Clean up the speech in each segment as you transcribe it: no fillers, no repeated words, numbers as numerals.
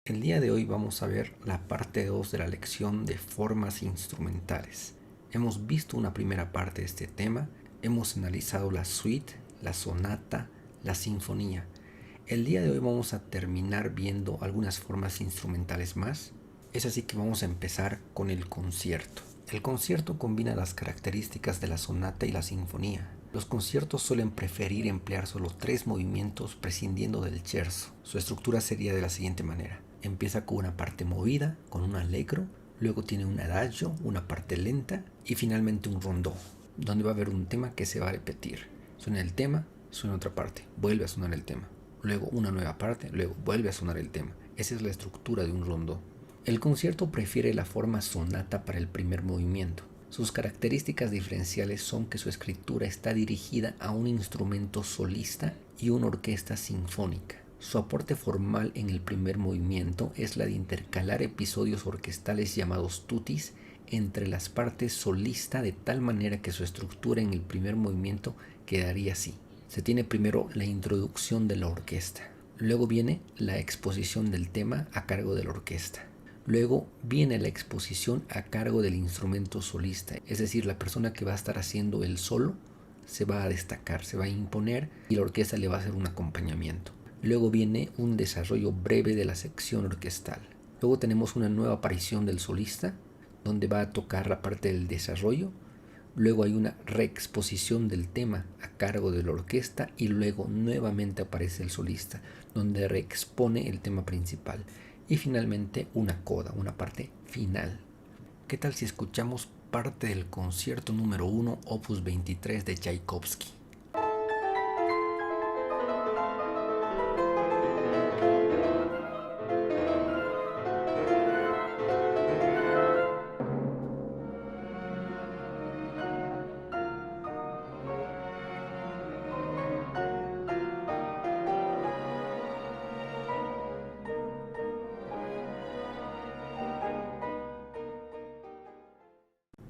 El día de hoy vamos a ver la parte 2 de la lección de formas instrumentales. Hemos visto una primera parte de este tema, hemos analizado la suite, la sonata, la sinfonía. El día de hoy vamos a terminar viendo algunas formas instrumentales más. Es así que vamos a empezar con el concierto. El concierto combina las características de la sonata y la sinfonía. Los conciertos suelen preferir emplear solo 3 movimientos prescindiendo del scherzo. Su estructura sería de la siguiente manera. Empieza con una parte movida, con un allegro, luego tiene un adagio, una parte lenta y finalmente un rondó, donde va a haber un tema que se va a repetir. Suena el tema, suena otra parte, vuelve a sonar el tema, luego una nueva parte, luego vuelve a sonar el tema. Esa es la estructura de un rondó. El concierto prefiere la forma sonata para el primer movimiento. Sus características diferenciales son que su escritura está dirigida a un instrumento solista y una orquesta sinfónica. Su aporte formal en el primer movimiento es la de intercalar episodios orquestales llamados tutis entre las partes solista de tal manera que su estructura en el primer movimiento quedaría así. Se tiene primero la introducción de la orquesta, luego viene la exposición del tema a cargo de la orquesta. Luego viene la exposición a cargo del instrumento solista, es decir, la persona que va a estar haciendo el solo se va a destacar, se va a imponer y la orquesta le va a hacer un acompañamiento. Luego viene un desarrollo breve de la sección orquestal. Luego tenemos una nueva aparición del solista, donde va a tocar la parte del desarrollo. Luego hay una reexposición del tema a cargo de la orquesta y luego nuevamente aparece el solista, donde reexpone el tema principal. Y finalmente una coda, una parte final. ¿Qué tal si escuchamos parte del concierto número 1, opus 23 de Tchaikovsky?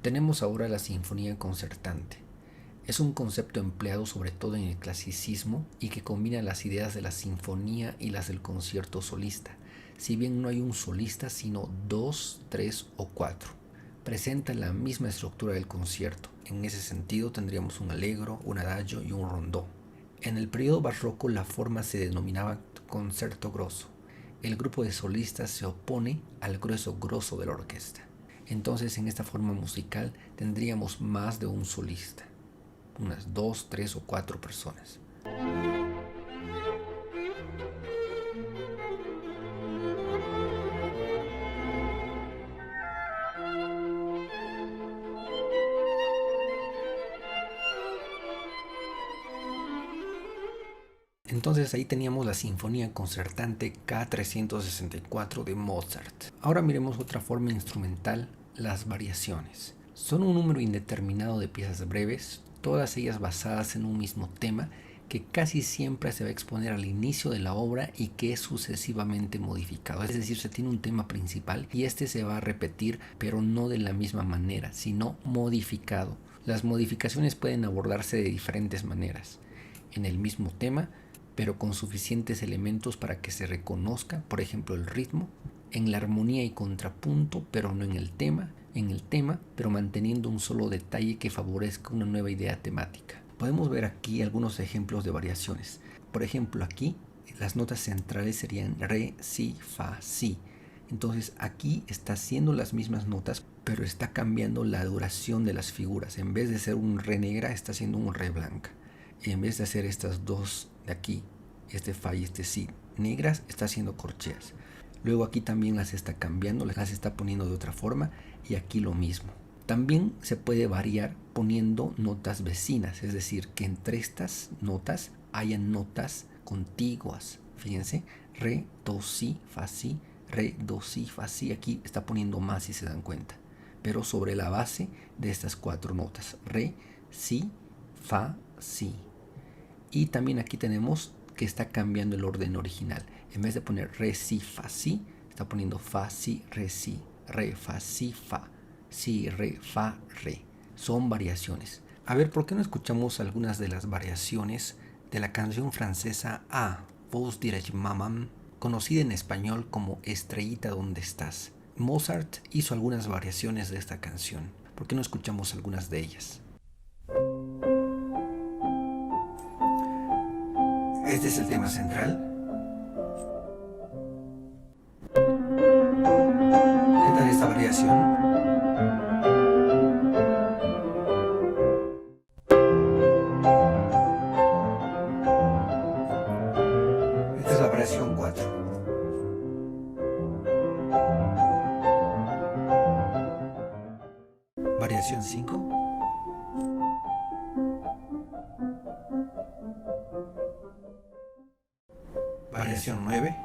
Tenemos ahora la sinfonía concertante. Es un concepto empleado sobre todo en el clasicismo y que combina las ideas de la sinfonía y las del concierto solista, si bien no hay un solista sino 2, 3 o 4. Presenta la misma estructura del concierto. En ese sentido tendríamos un allegro, un adagio y un rondó. En el periodo barroco la forma se denominaba concerto grosso. El grupo de solistas se opone al grueso grosso de la orquesta. Entonces en esta forma musical tendríamos más de un solista, unas 2, 3 o 4 personas. Entonces ahí teníamos la Sinfonía Concertante K364 de Mozart. Ahora miremos otra forma instrumental, las variaciones. Son un número indeterminado de piezas breves, todas ellas basadas en un mismo tema que casi siempre se va a exponer al inicio de la obra y que es sucesivamente modificado. Es decir, se tiene un tema principal y este se va a repetir, pero no de la misma manera, sino modificado. Las modificaciones pueden abordarse de diferentes maneras. En el mismo tema, pero con suficientes elementos para que se reconozca, por ejemplo, el ritmo, en la armonía y contrapunto, pero no en el tema, pero manteniendo un solo detalle que favorezca una nueva idea temática. Podemos ver aquí algunos ejemplos de variaciones. Por ejemplo, aquí las notas centrales serían re, si, fa, si. Entonces aquí está haciendo las mismas notas, pero está cambiando la duración de las figuras. En vez de ser un re negra, está haciendo un re blanca. Y en vez de hacer estas dos de aquí, este fa y este si negras, está haciendo corcheas. Luego aquí también las está cambiando, las está poniendo de otra forma y aquí lo mismo. También se puede variar poniendo notas vecinas, es decir, que entre estas notas hayan notas contiguas. Fíjense, re, do, si, fa, si, re, do, si, fa, si. Aquí está poniendo más si se dan cuenta, pero sobre la base de estas 4 notas, re, si, fa, si. Y también aquí tenemos que está cambiando el orden original. En vez de poner re, si, fa, si, está poniendo fa, si, re, fa, si, fa, re. Son variaciones. A ver, ¿por qué no escuchamos algunas de las variaciones de la canción francesa A, Vos dirais maman, conocida en español como Estrellita ¿Dónde estás? Mozart hizo algunas variaciones de esta canción. ¿Por qué no escuchamos algunas de ellas? Este es el tema central. ¿Qué tal esta variación? Esta es la variación 4. Variación 5. Variación 9.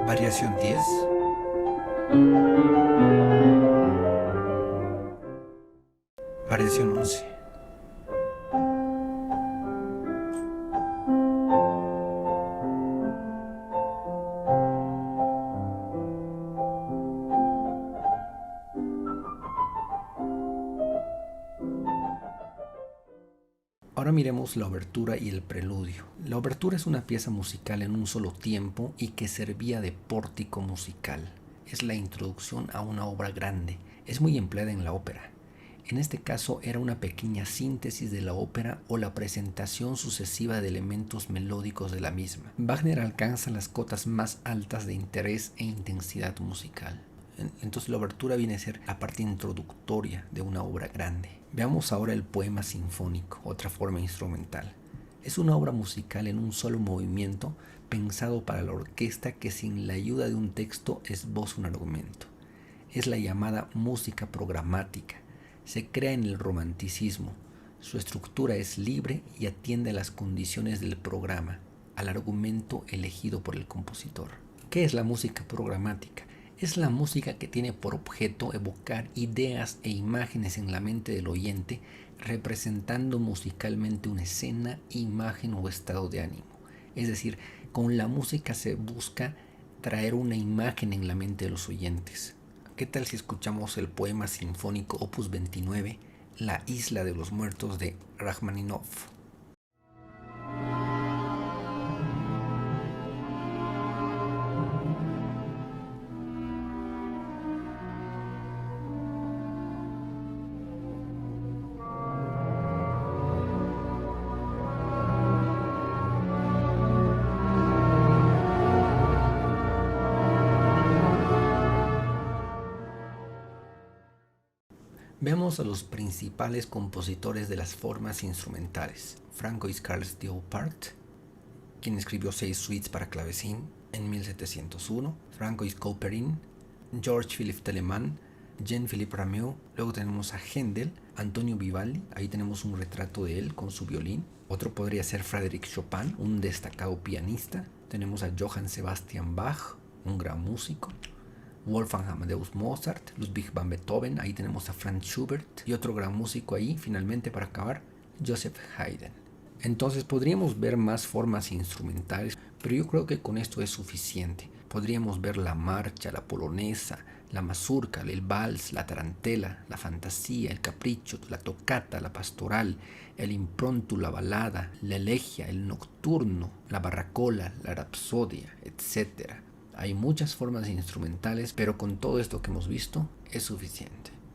Variación 10. Variación 11. Ahora miremos la obertura y el preludio. La obertura es una pieza musical en un solo tiempo y que servía de pórtico musical. Es la introducción a una obra grande. Es muy empleada en la ópera. En este caso era una pequeña síntesis de la ópera o la presentación sucesiva de elementos melódicos de la misma. Wagner alcanza las cotas más altas de interés e intensidad musical. Entonces la obertura viene a ser la parte introductoria de una obra grande. Veamos ahora el poema sinfónico, otra forma instrumental. Es una obra musical en un solo movimiento pensado para la orquesta que sin la ayuda de un texto esboza un argumento. Es la llamada música programática. Se crea en el romanticismo. Su estructura es libre y atiende a las condiciones del programa, al argumento elegido por el compositor. ¿Qué es la música programática? Es la música que tiene por objeto evocar ideas e imágenes en la mente del oyente, representando musicalmente una escena, imagen o estado de ánimo. Es decir, con la música se busca traer una imagen en la mente de los oyentes. ¿Qué tal si escuchamos el poema sinfónico Opus 29, La Isla de los Muertos de Rachmaninoff? Veamos a los principales compositores de las formas instrumentales. Francois Carl Theopard, quien escribió 6 suites para clavecín en 1701. Francois Couperin, George Philippe Telemann, Jean-Philippe Rameau. Luego tenemos a Händel, Antonio Vivaldi. Ahí tenemos un retrato de él con su violín. Otro podría ser Frédéric Chopin, un destacado pianista. Tenemos a Johann Sebastian Bach, un gran músico. Wolfgang Amadeus Mozart, Ludwig van Beethoven, ahí tenemos a Franz Schubert y otro gran músico ahí, finalmente para acabar, Joseph Haydn. Entonces podríamos ver más formas instrumentales, pero yo creo que con esto es suficiente. Podríamos ver la marcha, la polonesa, la mazurca, el vals, la tarantela, la fantasía, el capricho, la toccata, la pastoral, el impronto, la balada, la elegia, el nocturno, la barcarola, la rapsodia, etc. Hay muchas formas instrumentales, pero con todo esto que hemos visto es suficiente.